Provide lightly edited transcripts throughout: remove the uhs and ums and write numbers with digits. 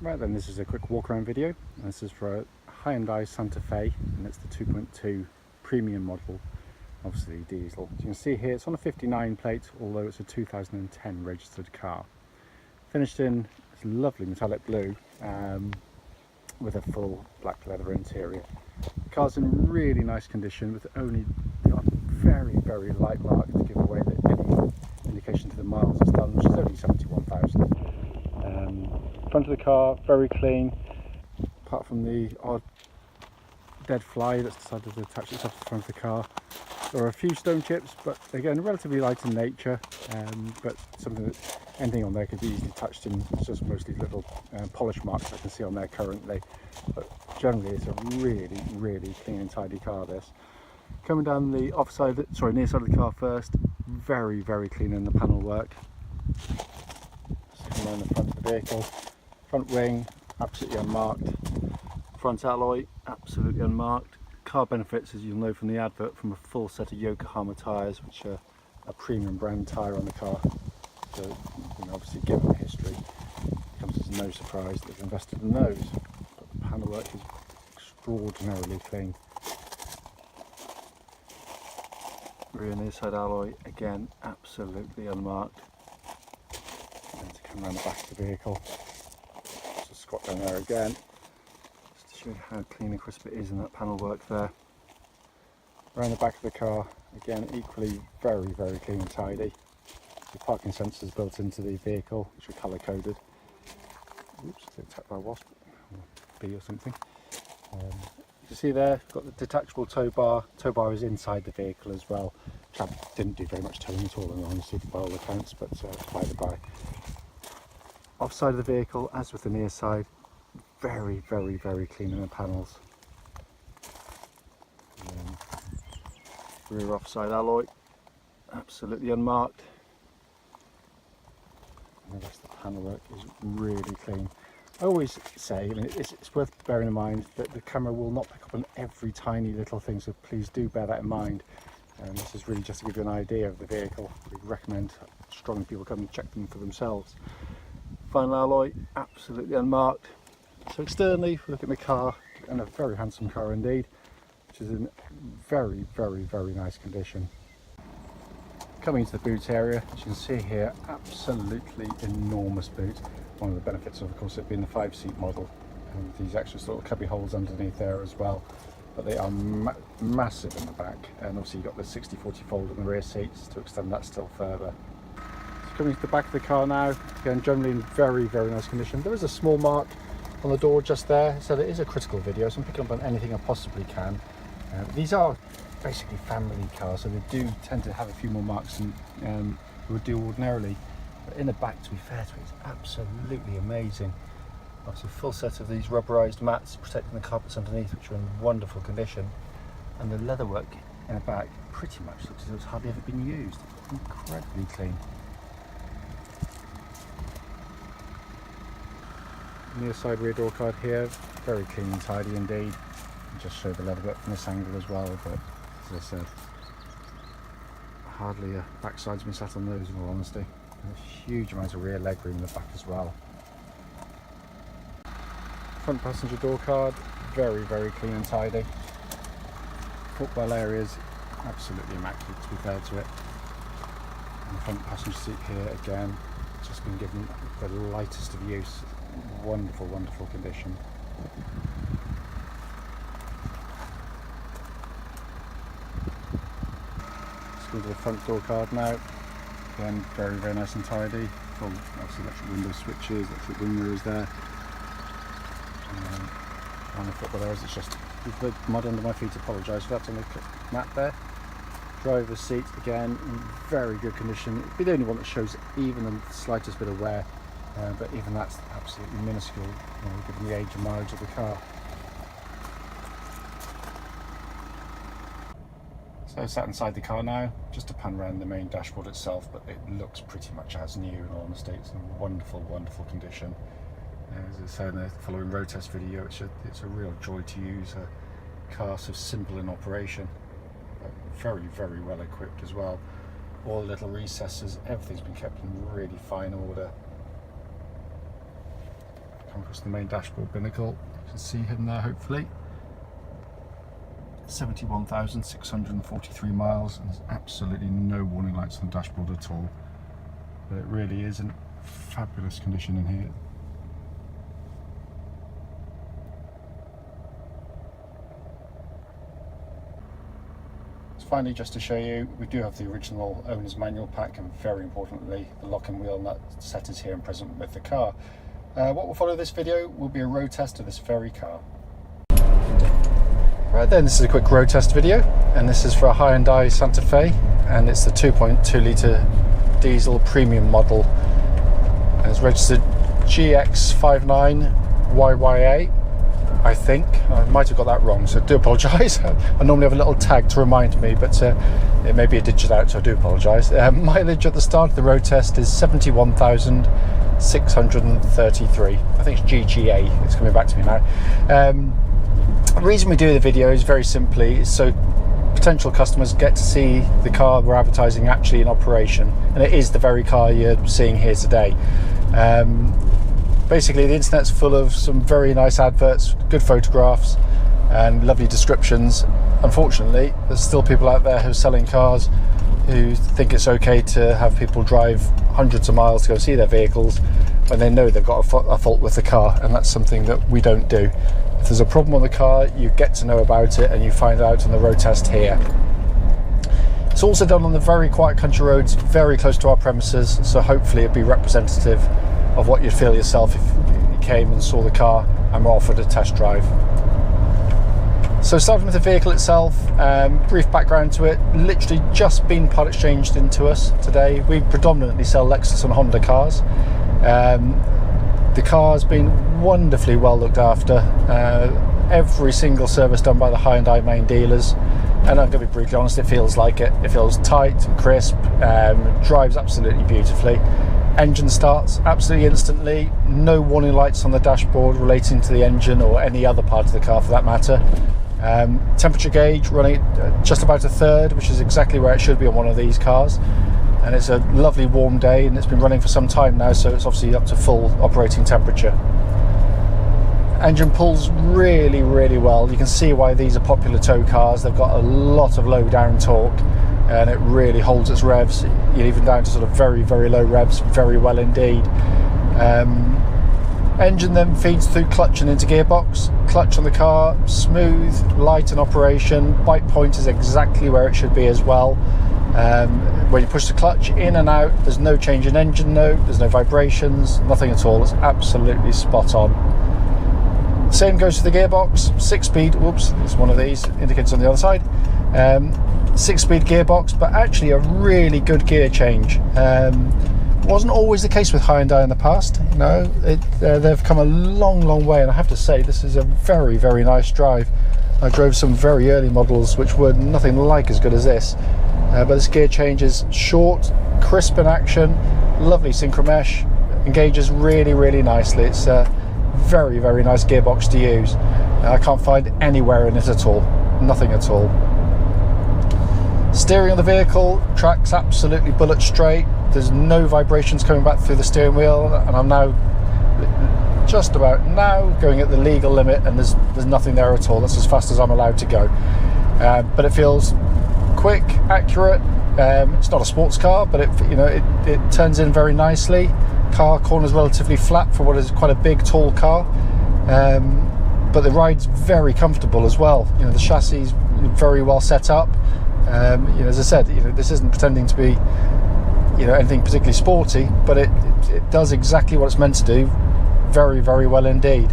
Right then, this is a quick walk around video. This is for a Hyundai Santa Fe, and it's the 2.2 premium model, obviously diesel. As you can see here, it's on a 59 plate, although it's a 2010 registered car. Finished in this lovely metallic blue with a full black leather interior. The car's in really nice condition with only a very light mark to give away that any indication to the miles it's done, which is only 71,000. Front of the car, very clean, apart from the odd dead fly that's decided to attach itself to the front of the car. There are a few stone chips, but again, relatively light in nature, but something that anything on there could be easily touched in. It's just mostly little polish marks I can see on there currently. But generally, it's a really clean and tidy car, this. Coming down the near side of the car first, very clean in the panel work. Coming around the front of the vehicle. Front wing, absolutely unmarked. Front alloy, absolutely unmarked. Car benefits, as you'll know from the advert, from a full set of Yokohama tyres, which are a premium brand tyre on the car. So, you know, obviously given the history, it comes as no surprise that they've invested in those. But the panel work is extraordinarily clean. Rear and near side alloy, again, absolutely unmarked. And to come around the back of the vehicle, just a squat down there again, just to show you how clean and crisp it is in that panel work there. Around the back of the car, again, equally very clean and tidy. The parking sensors built into the vehicle, which are colour coded. Oops, it's attacked by a wasp, or bee or something. You can see there, got the detachable tow bar. Tow bar is inside the vehicle as well. Which didn't do very much towing at all, in honesty, by all accounts, but by the by. Offside of the vehicle, as with the near side, very clean in the panels. Rear offside alloy, absolutely unmarked. And the rest of the panel work is really clean. I always say, I mean, it's worth bearing in mind that the camera will not pick up on every tiny little thing, so please do bear that in mind. And this is really just to give you an idea of the vehicle. We recommend strongly people come and check them for themselves. Final alloy, absolutely unmarked. So externally, we look at the car, and a very handsome car indeed, which is in very nice condition. Coming into the boot area, as you can see here, absolutely enormous boot. One of the benefits of course it being the 5-seat model, and these extra sort of cubby holes underneath there as well, but they are massive in the back, and obviously you've got the 60/40 fold in the rear seats to extend that still further. So coming to the back of the car now, again generally in very nice condition. There is a small mark on the door just there, so it is a critical video, so I'm picking up on anything I possibly can. These are basically family cars, so they do tend to have a few more marks than you would do ordinarily. But in the back, to be fair to it, it's absolutely amazing. Obviously, a full set of these rubberized mats protecting the carpets underneath, which are in wonderful condition. And the leatherwork in the back pretty much looks as though it's hardly ever been used. Incredibly clean. Near side rear door card here, very clean and tidy indeed. I'll just show the leatherwork from this angle as well, but as I said, hardly a backside's been sat on those in all honesty. And a huge amount of rear legroom in the back as well. Front passenger door card, very clean and tidy. Footwell areas, absolutely immaculate to be fair to it. And the front passenger seat here again, just been given the lightest of use. Wonderful condition. Let's go to the front door card now. Again, very nice and tidy. Full, obviously, electric window switches, electric wing mirrors there. And on the footwell there, it's just with the mud under my feet. Apologise for that on the mat there. Driver's seat again in very good condition. It'd be the only one that shows even the slightest bit of wear, but even that's absolutely minuscule, you know, given the age and mileage of the car. So sat inside the car now, just to pan around the main dashboard itself, but it looks pretty much as new in all honesty. It's in wonderful condition. As I said in the following road test video, it's a real joy to use a car so simple in operation, but very well equipped as well. All the little recesses, everything's been kept in really fine order. Come That's the main dashboard binnacle. You can see him there hopefully. 71,643 miles, and there's absolutely no warning lights on the dashboard at all. But it really is in fabulous condition in here. Finally, just to show you, we do have the original owner's manual pack, and very importantly, the lock and wheel nut set is here and present with the car. What will follow this video will be a road test of this very car. Right then, this is a quick road test video, and this is for a Hyundai Santa Fe, and it's the 2.2 litre diesel premium model, and it's registered YX59GGY. I think I might have got that wrong, so I do apologise. I normally have a little tag to remind me, but it may be a digit out, so I do apologise. Mileage at the start of the road test is 71,633. I think it's GGA. It's coming back to me now. The reason we do the video is very simply so potential customers get to see the car we're advertising actually in operation, and it is the very car you're seeing here today. Basically, the internet's full of some very nice adverts, good photographs and lovely descriptions. Unfortunately, there's still people out there who are selling cars who think it's okay to have people drive hundreds of miles to go see their vehicles when they know they've got a fault with the car, and that's something that we don't do. If there's a problem on the car, you get to know about it and you find out on the road test here. It's also done on the very quiet country roads very close to our premises, so hopefully it'll be representative of what you'd feel yourself if you came and saw the car and were offered a test drive. So starting with the vehicle itself, brief background to it, literally just been part exchanged into us today. We predominantly sell Lexus and Honda cars. The car's been wonderfully well looked after. Every single service done by the Hyundai main dealers, and I'm going to be brutally honest, it feels like it. It feels tight and crisp, drives absolutely beautifully. Engine starts absolutely instantly, no warning lights on the dashboard relating to the engine or any other part of the car for that matter. Temperature gauge running at just about a third, which is exactly where it should be on one of these cars, and it's a lovely warm day and it's been running for some time now, so it's obviously up to full operating temperature. Engine pulls really well. You can see why these are popular tow cars. They've got a lot of low down torque and it really holds its revs, even down to sort of very low revs, very well indeed. Engine then feeds through clutch and into gearbox. Clutch on the car, smooth, light in operation. Bite point is exactly where it should be as well. When you push the clutch in and out, there's no change in engine note, there's no vibrations, nothing at all. It's absolutely spot on. Same goes for the gearbox. 6-speed, whoops, there's one of these indicators on the other side. 6-speed gearbox, but actually a really good gear change. Wasn't always the case with Hyundai in the past. You know, they've come a long way, and I have to say this is a very nice drive. I drove some very early models which were nothing like as good as this, but this gear change is short, crisp in action, lovely synchro mesh, engages really nicely. It's very nice gearbox to use. I can't find anywhere in it at all, nothing at all. Steering of the vehicle tracks absolutely bullet straight. There's no vibrations coming back through the steering wheel, and I'm now just about now going at the legal limit, and there's nothing there at all. That's as fast as I'm allowed to go. But it feels quick, accurate. It's not a sports car, but it turns in very nicely. Car corners relatively flat for what is quite a big, tall car. But the ride's very comfortable as well. The chassis is very well set up. As I said, this isn't pretending to be anything particularly sporty, but it does exactly what it's meant to do very well indeed.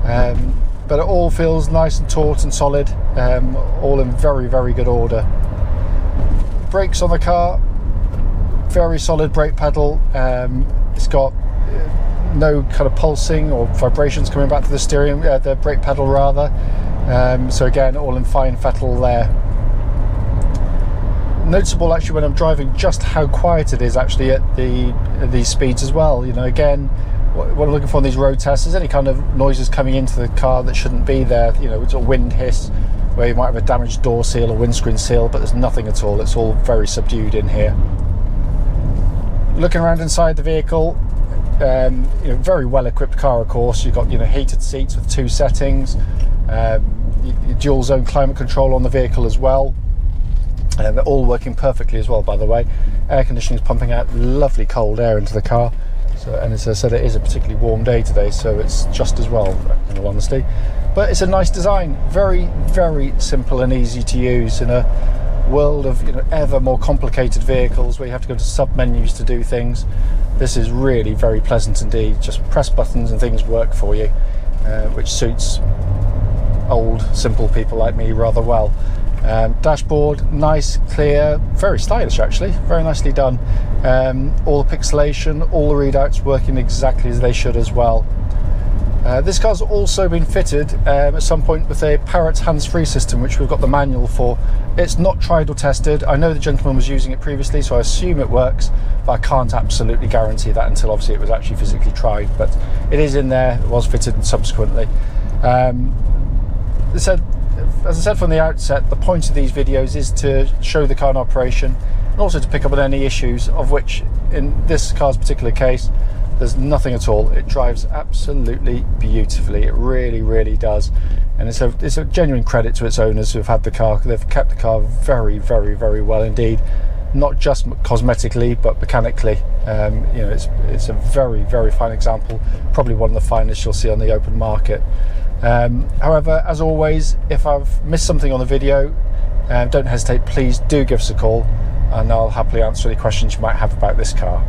But it all feels nice and taut and solid, all in very good order. Brakes on the car, very solid brake pedal. It's got no kind of pulsing or vibrations coming back to the steering, the brake pedal rather. So again, all in fine fettle there. Noticeable actually when I'm driving just how quiet it is actually at these speeds as well. Again, what I'm looking for on these road tests is any kind of noises coming into the car that shouldn't be there. It's a wind hiss where you might have a damaged door seal or windscreen seal, but there's nothing at all. It's all very subdued in here. Looking around inside the vehicle, You know, very well equipped car, of course. You've got, you know, heated seats with 2 settings, dual zone climate control on the vehicle as well. They're all working perfectly as well, by the way. Air conditioning is pumping out lovely cold air into the car. So, and as I said, it is a particularly warm day today, so it's just as well, in all honesty. But it's a nice design, very, very simple and easy to use in a world of, you know, ever more complicated vehicles where you have to go to sub-menus to do things. This is really very pleasant indeed. Just press buttons and things work for you, which suits old, simple people like me rather well. Dashboard, nice, clear, very stylish actually, very nicely done. All the pixelation, all the readouts working exactly as they should as well. This car's also been fitted at some point with a Parrot hands-free system, which we've got the manual for. It's not tried or tested. I know the gentleman was using it previously, so I assume it works, but I can't absolutely guarantee that until obviously it was actually physically tried. But it is in there, it was fitted subsequently. As I said from the outset, the point of these videos is to show the car in operation and also to pick up on any issues, of which in this car's particular case there's nothing at all. It drives absolutely beautifully, it really, really does, and it's a genuine credit to its owners who have had the car. They've kept the car very, very, very well indeed, not just cosmetically but mechanically. You know, it's a very, very fine example, probably one of the finest you'll see on the open market. However, as always, if I've missed something on the video, don't hesitate, please do give us a call and I'll happily answer any questions you might have about this car.